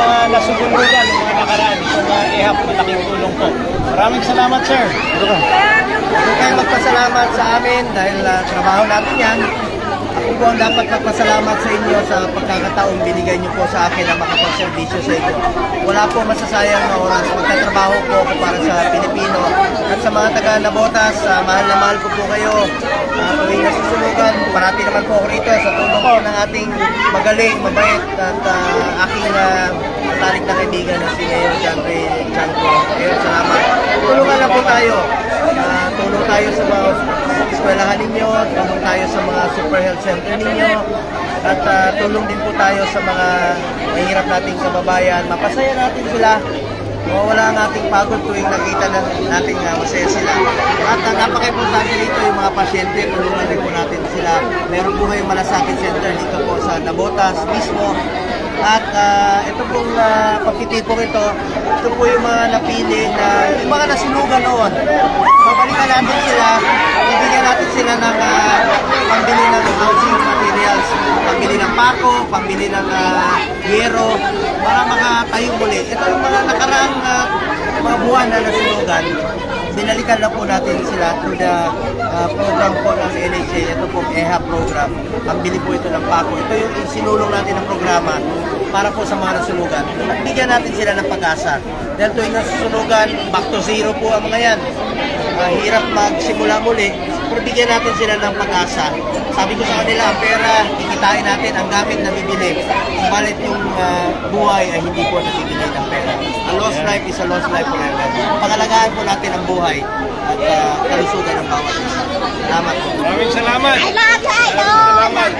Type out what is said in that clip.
mga nasugulugan, yung mga nakaraan, itong EHAP, malaking tulong po. Maraming salamat, sir. Huwag kayong magpasalamat sa amin dahil trabaho natin yan. Ako po ang dapat magpasalamat sa inyo sa pagkakataong binigay niyo po sa akin na makapagservisyo sa inyo. Wala po masasayang na oras. Magtatrabaho po ako para sa Pilipino. At sa mga taga-Nabotas, mahal na mahal ko po kayo. Tuwing nasusunugan, parati naman po ako rito sa tulong po ng ating magaling, mabait at aking matalik na kaibigan na si Mayor John Ray Chanco. Mayor, salamat. Tulungan na po tayo. Tulong tayo sa mga eskwelahan ninyo, tulong tayo sa mga super health center ninyo, at tulong din po tayo sa mga mahirap nating kababayan. Mapasaya natin sila. Mawala ang ating pagod tuwing nakita natin masaya sila. At napaka-importante dito yung mga pasyente, tulungan rin po natin sila. Meron po kayong malasakit center dito po sa Nabotas mismo. At ito pong pagtitipong ito po yung mga napili na yung mga nasunugan noon. Babalikan natin sila, bibigyan natin sila ng pambili ng housing materials, pambili ng pako, pambili ng yero, para makatayo muli. Ito yung mga nakaraang mga buwan na nasunugan. Binalikan na po natin sila through the program po ng NHA. Ito po EHAP program. Pambili po ito ng pako. Ito yung sinulong natin ng programa para po sa mga nasunugan. At bigyan natin sila ng pag-asa. Dahil tuwing nasusunugan, back to zero po ang mga yan. Hirap magsimula muli, pero bigyan natin sila ng pag-asa. Sabi ko sa kanila, ang pera, kikitain natin, ang gamit na bibili. Subalit yung buhay ay hindi po nabibili ng pera. A lost life is a lost life forever. Pangalagaan po natin ang buhay at kalusugan ng bawat isa. Salamat po. Maraming salamat. I love you. Salamat.